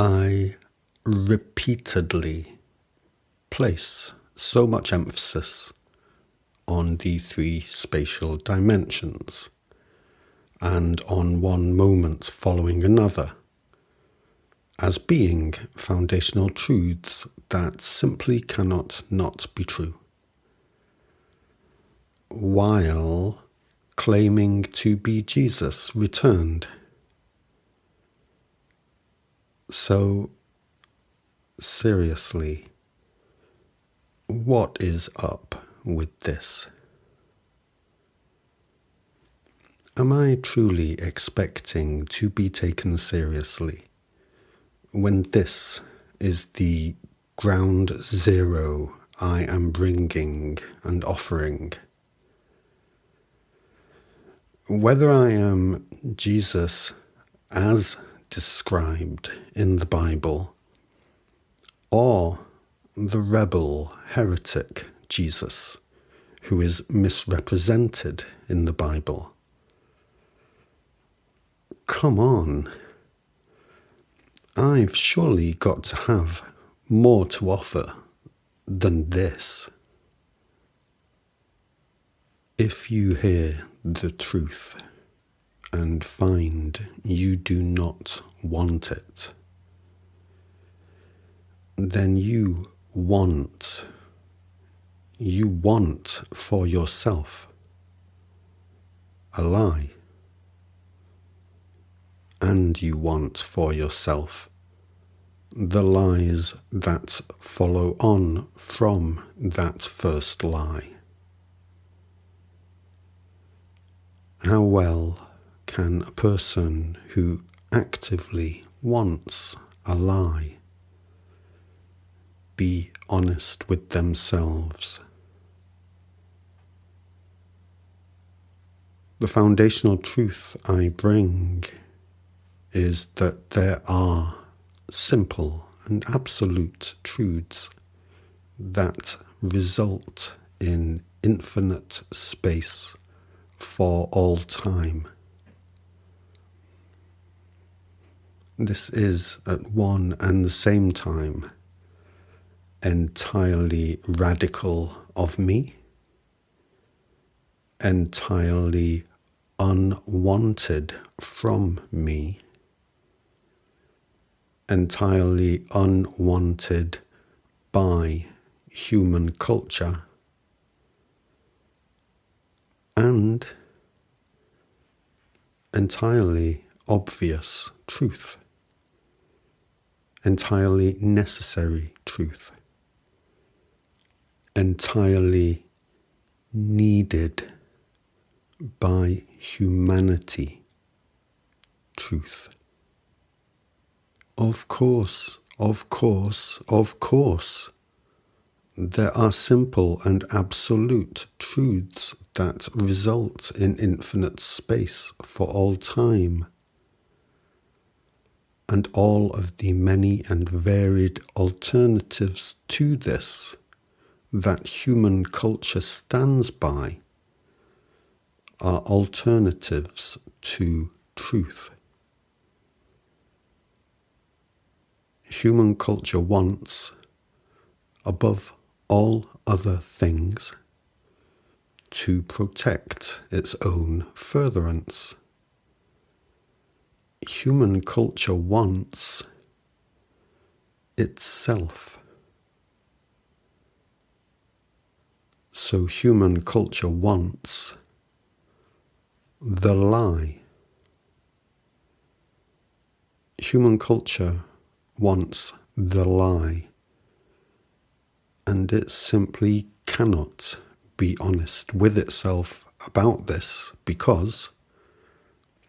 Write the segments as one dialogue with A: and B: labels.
A: I repeatedly place so much emphasis on the three spatial dimensions and on one moment following another as being foundational truths that simply cannot not be true, while claiming to be Jesus returned. So, seriously, what is up with this? Am I truly expecting to be taken seriously when this is the ground zero I am bringing and offering? Whether I am Jesus as described in the Bible, or the rebel heretic Jesus who is misrepresented in the Bible. Come on, I've surely got to have more to offer than this. If you hear the truth and find you do not want it, then you want for yourself a lie, and you want for yourself the lies that follow on from that first lie. How well can a person who actively wants a lie be honest with themselves? The foundational truth I bring is that there are simple and absolute truths that result in infinite space for all time. This is at one and the same time entirely radical of me, entirely unwanted from me, entirely unwanted by human culture, and entirely obvious truth, entirely necessary truth, entirely needed by humanity truth. Of course, there are simple and absolute truths that result in infinite space for all time. And all of the many and varied alternatives to this that human culture stands by are alternatives to truth. Human culture wants, above all other things, to protect its own furtherance. Human culture wants itself. So human culture wants the lie. Human culture wants the lie, and it simply cannot be honest with itself about this, because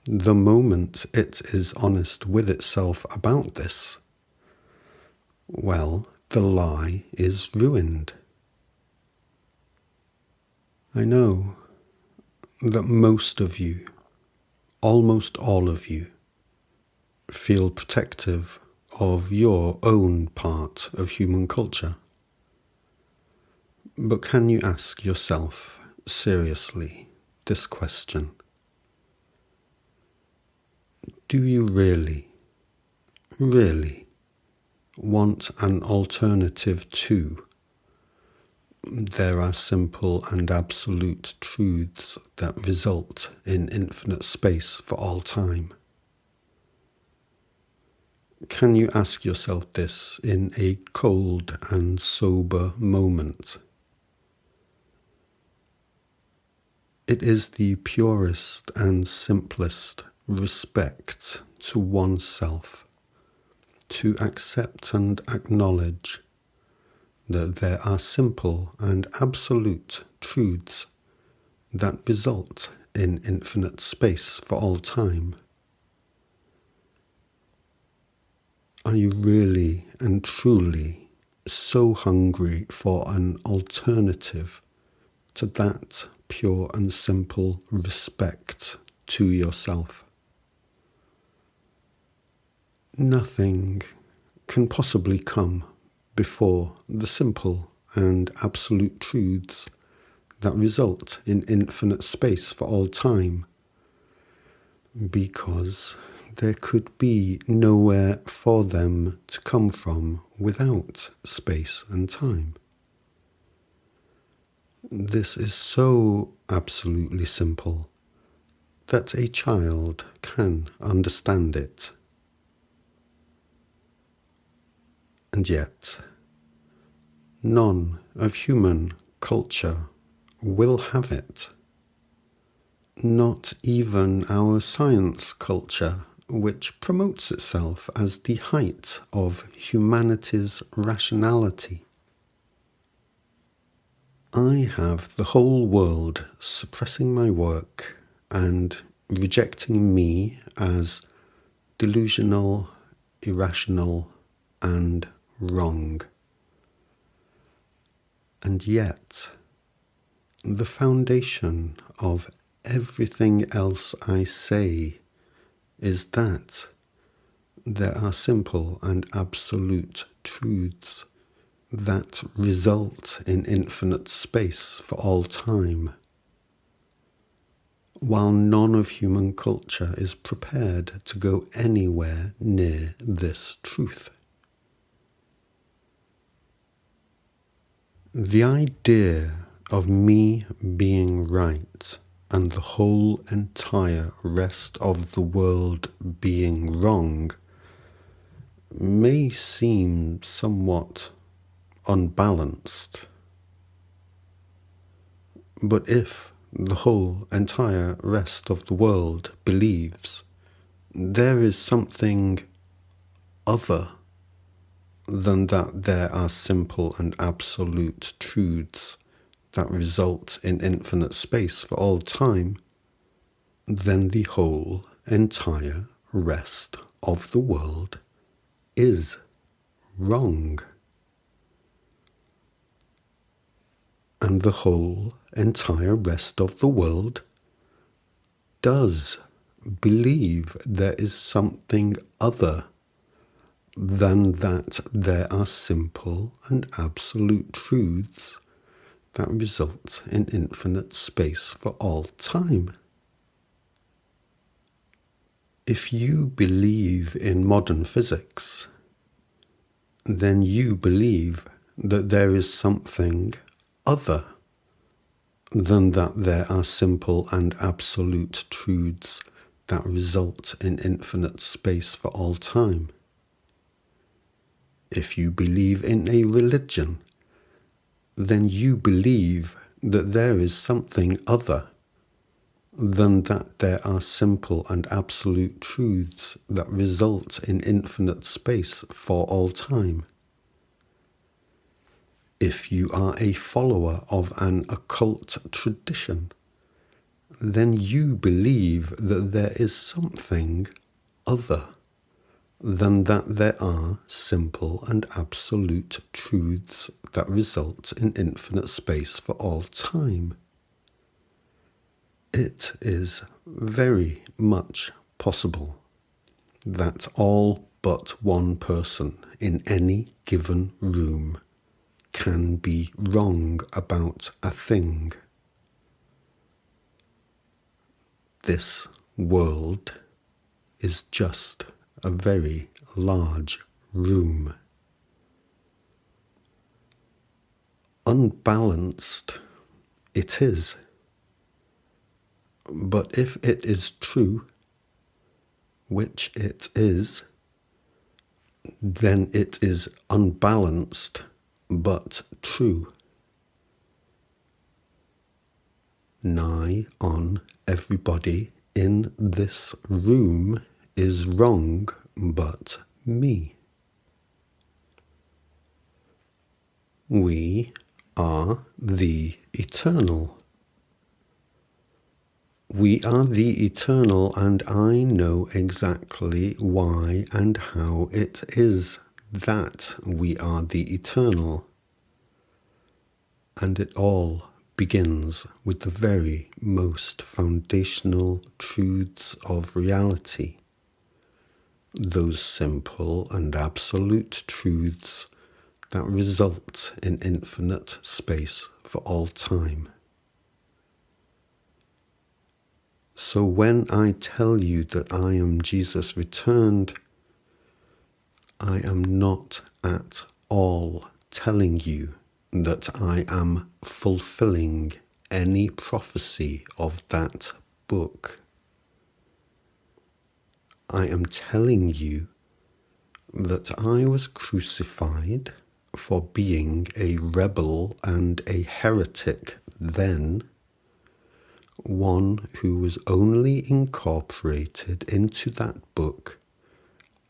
A: the moment it is honest with itself about this, well, the lie is ruined. I know that most of you, almost all of you, feel protective of your own part of human culture. But can you ask yourself seriously this question? Do you really want an alternative to. There are simple and absolute truths that result in infinite space for all time. Can you ask yourself this in a cold and sober moment? It is the purest and simplest respect to oneself to accept and acknowledge that there are simple and absolute truths that result in infinite space for all time. Are you really and truly so hungry for an alternative to that pure and simple respect to yourself? Nothing can possibly come before the simple and absolute truths that result in infinite space for all time, because there could be nowhere for them to come from without space and time. This is so absolutely simple that a child can understand it. And yet, none of human culture will have it. Not even our science culture, which promotes itself as the height of humanity's rationality. I have the whole world suppressing my work and rejecting me as delusional, irrational, and wrong. And yet, the foundation of everything else I say is that there are simple and absolute truths that result in infinite space for all time, while none of human culture is prepared to go anywhere near this truth. The idea of me being right and the whole entire rest of the world being wrong may seem somewhat unbalanced. But if the whole entire rest of the world believes there is something other than that there are simple and absolute truths that result in infinite space for all time, then the whole entire rest of the world is wrong. And the whole entire rest of the world does believe there is something other than that there are simple and absolute truths that result in infinite space for all time. If you believe in modern physics, then you believe that there is something other than that there are simple and absolute truths that result in infinite space for all time. If you believe in a religion, then you believe that there is something other than that there are simple and absolute truths that result in infinite space for all time. If you are a follower of an occult tradition, then you believe that there is something other than that there are simple and absolute truths that result in infinite space for all time. It is very much possible that all but one person in any given room can be wrong about a thing. This world is just a very large room. unbalanced it is. But if it is true, which it is, then it is unbalanced but true. Nigh on everybody in this room is wrong but me. We are the eternal. We are the eternal, and I know exactly why and how it is that we are the eternal. And it all begins with the very most foundational truths of reality. Those simple and absolute truths that result in infinite space for all time. So when I tell you that I am Jesus returned, I am not at all telling you that I am fulfilling any prophecy of that book. I am telling you that I was crucified for being a rebel and a heretic then, one who was only incorporated into that book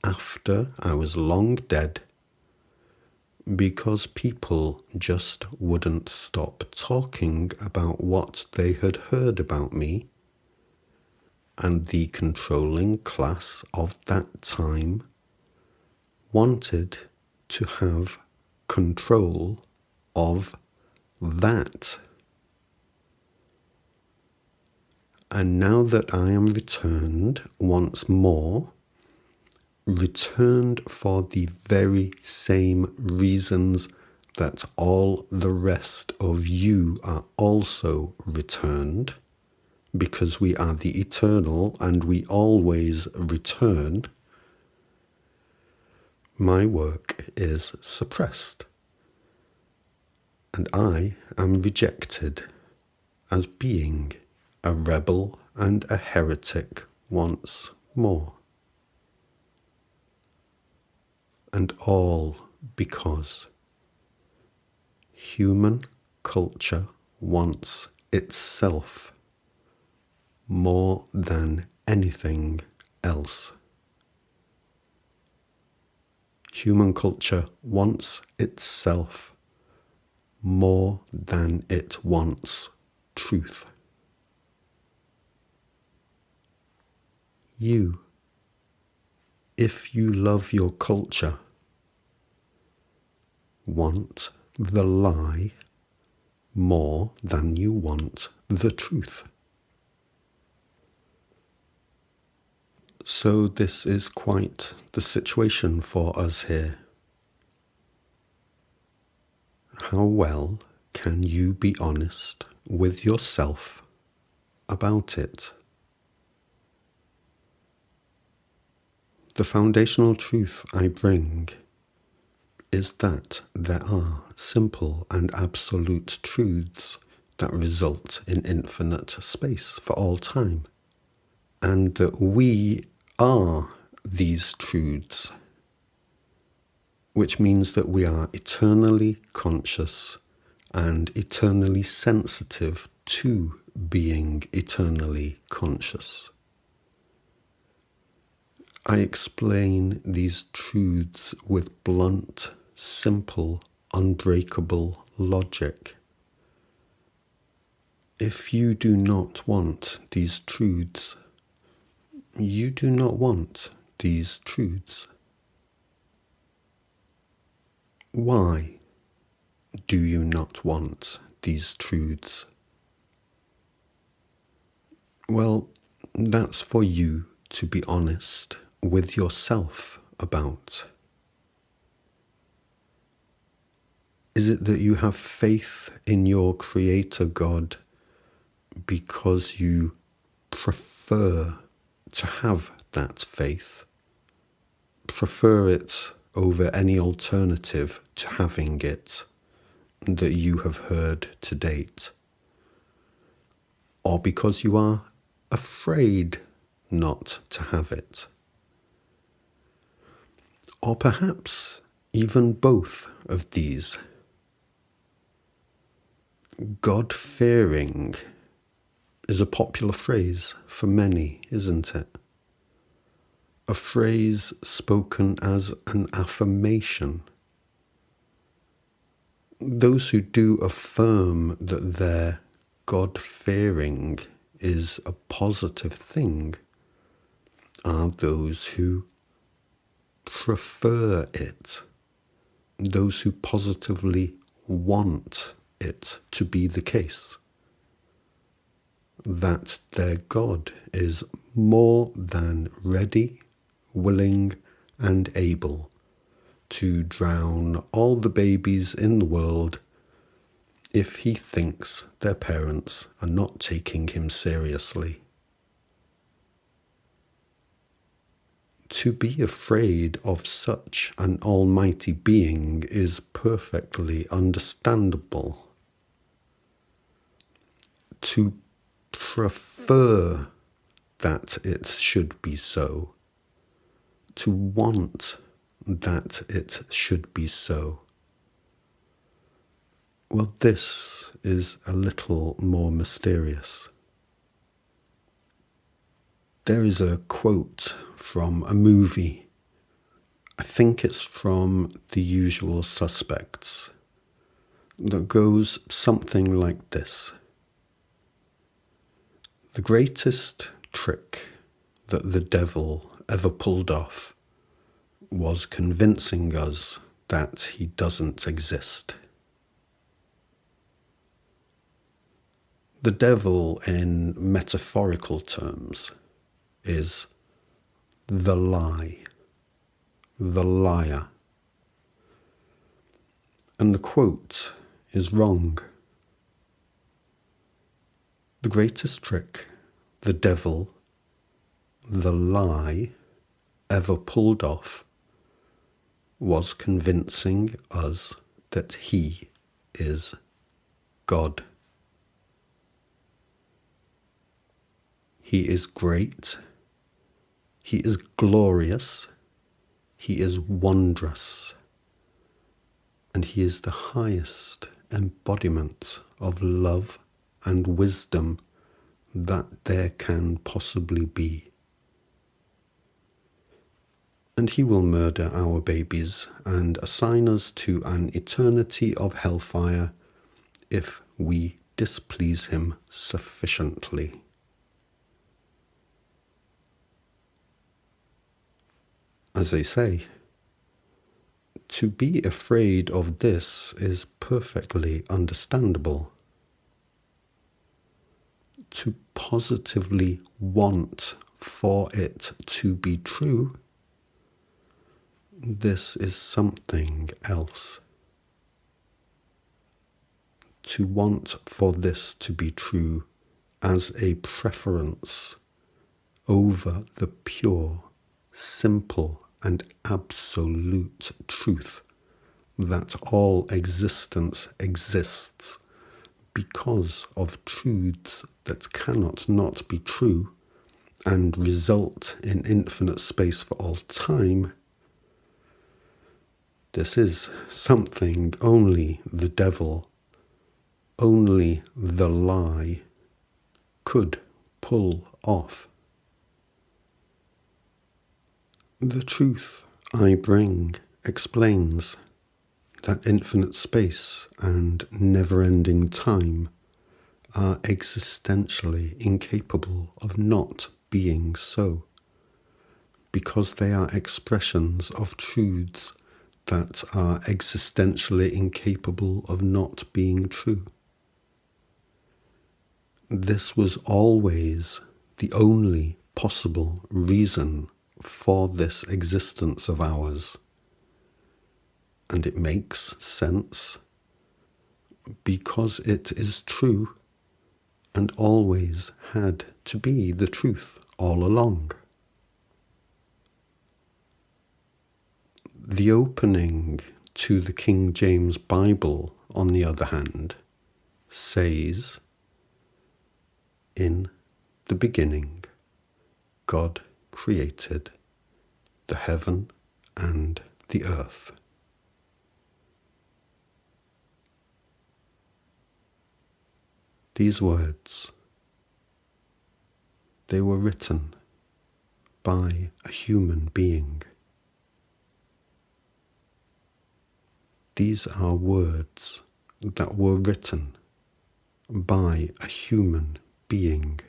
A: after I was long dead, because people just wouldn't stop talking about what they had heard about me, and the controlling class of that time wanted to have control of that. And now that I am returned once more, returned for the very same reasons that all the rest of you are also returned, because we are the eternal and we always return, my work is suppressed, and I am rejected as being a rebel and a heretic once more. And all because human culture wants itself more than anything else. Human culture wants itself more than it wants truth. You, if you love your culture, want the lie more than you want the truth. So this is quite the situation for us here. How well can you be honest with yourself about it? The foundational truth I bring is that there are simple and absolute truths that result in infinite space for all time, and that we are these truths, which means that we are eternally conscious and eternally sensitive to being eternally conscious. I explain these truths with blunt, simple, unbreakable logic. If you do not want these truths, you do not want these truths. Why do you not want these truths? Well, that's for you to be honest with yourself about. Is it that you have faith in your Creator God because you prefer to have that faith? Prefer it over any alternative to having it? that you have heard to date, or because you are afraid not to have it, or perhaps even both of these. God-fearing is a popular phrase for many, isn't it? A phrase spoken as an affirmation. Those who do affirm that their God-fearing is a positive thing are those who prefer it, those who positively want it to be the case, that their God is more than ready, willing, and able to drown all the babies in the world if he thinks their parents are not taking him seriously. To be afraid of such an almighty being is perfectly understandable. To prefer that it should be so, to want that it should be so, well, this is a little more mysterious. There is a quote from a movie. I think it's from The Usual Suspects, that goes something like this. The greatest trick that the devil ever pulled off was convincing us that he doesn't exist. The devil, in metaphorical terms, is the lie, the liar. And the quote is wrong. The greatest trick the devil, the lie, ever pulled off was convincing us that he is God. He is great, he is glorious, he is wondrous, and he is the highest embodiment of love and wisdom that there can possibly be. And he will murder our babies and assign us to an eternity of hellfire if we displease him sufficiently. As they say, to be afraid of this is perfectly understandable. To positively want for it to be true, this is something else. To want for this to be true as a preference over the pure, simple, and absolute truth that all existence exists because of truths that cannot not be true and result in infinite space for all time. This is something only the devil, only the lie could pull off. The truth I bring explains that infinite space and never-ending time are existentially incapable of not being so, because they are expressions of truths that are existentially incapable of not being true. This was always the only possible reason for this existence of ours. And it makes sense because it is true and always had to be the truth all along. The opening to the King James Bible on the other hand, says, "In the beginning, God created the heaven and the earth." These words, they were written by a human being. These are words that were written by a human being.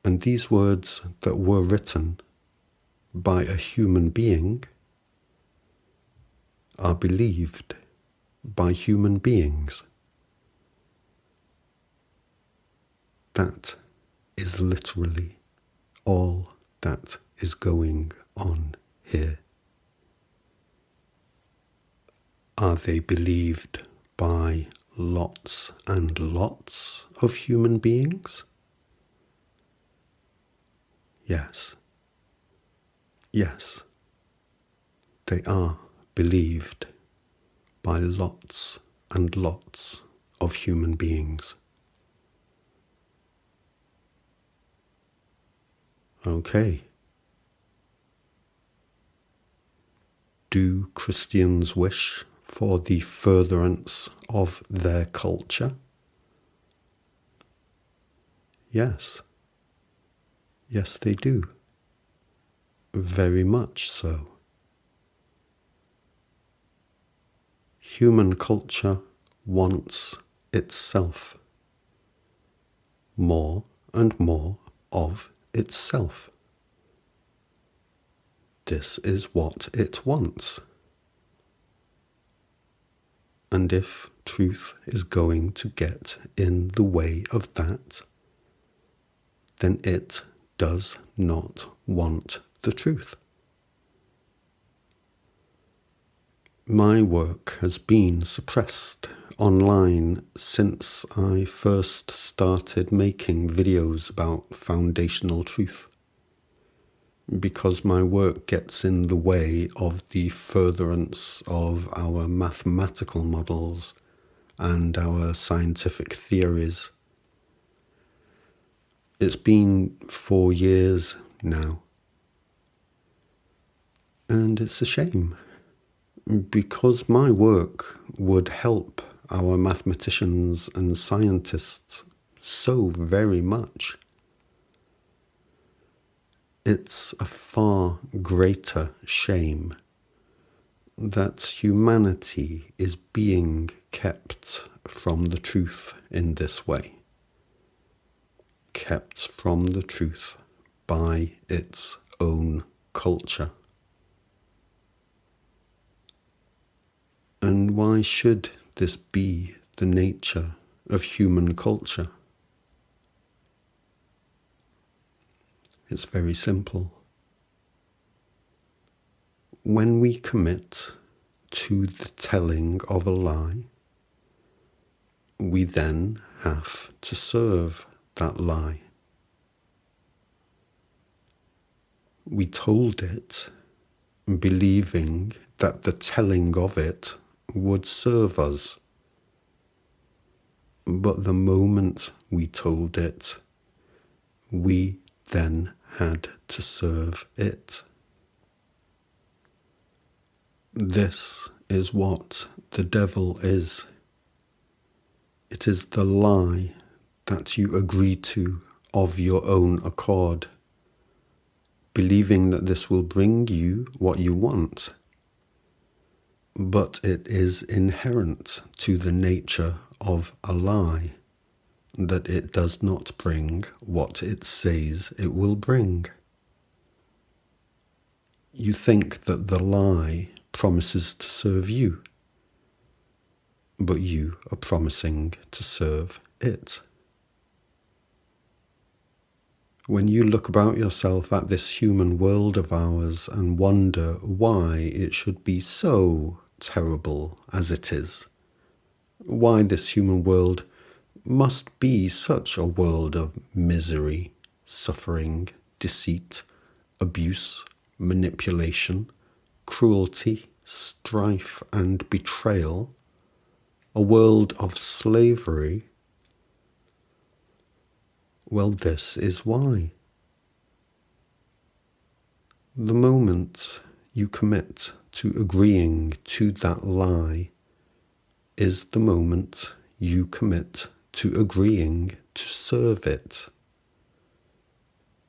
A: And these words that were written by a human being are believed by human beings. That is literally all that is going on here. Are they believed by lots and lots of human beings? Yes. Yes, they are believed by lots and lots of human beings. Okay. Do Christians wish for the furtherance of their culture? Yes. Yes, they do. Very much so. Human culture wants itself. More and more of itself. This is what it wants. And if truth is going to get in the way of that, then it does not want the truth. My work has been suppressed online since I first started making videos about foundational truth, because my work gets in the way of the furtherance of our mathematical models and our scientific theories. It's been 4 years now, and it's a shame, because my work would help our mathematicians and scientists so very much. It's a far greater shame that humanity is being kept from the truth in this way. Kept from the truth by its own culture. And why should this be the nature of human culture? It's very simple. When we commit to the telling of a lie, we then have to serve that lie. We told it, believing that the telling of it would serve us. But the moment we told it, we then had to serve it. This is what the devil is. It is the lie that you agree to of your own accord, believing that this will bring you what you want. But it is inherent to the nature of a lie that it does not bring what it says it will bring. You think that the lie promises to serve you, but you are promising to serve it. When you look about yourself at this human world of ours and wonder why it should be so terrible as it is, why this human world must be such a world of misery, suffering, deceit, abuse, manipulation, cruelty, strife and betrayal, a world of slavery, well, this is why. The moment you commit to agreeing to that lie is the moment you commit to agreeing to serve it.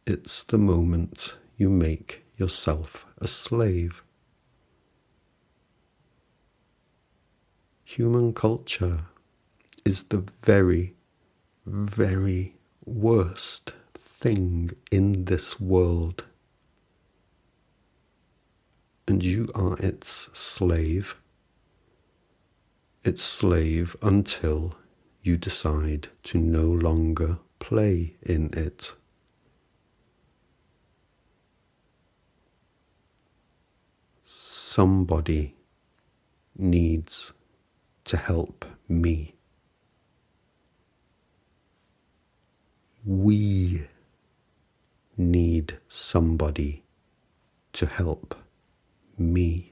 A: It's the moment you make yourself a slave. Human culture is the very, very worst thing in this world. And you are its slave. Its slave until you decide to no longer play in it. Somebody needs to help me. We need somebody to help me.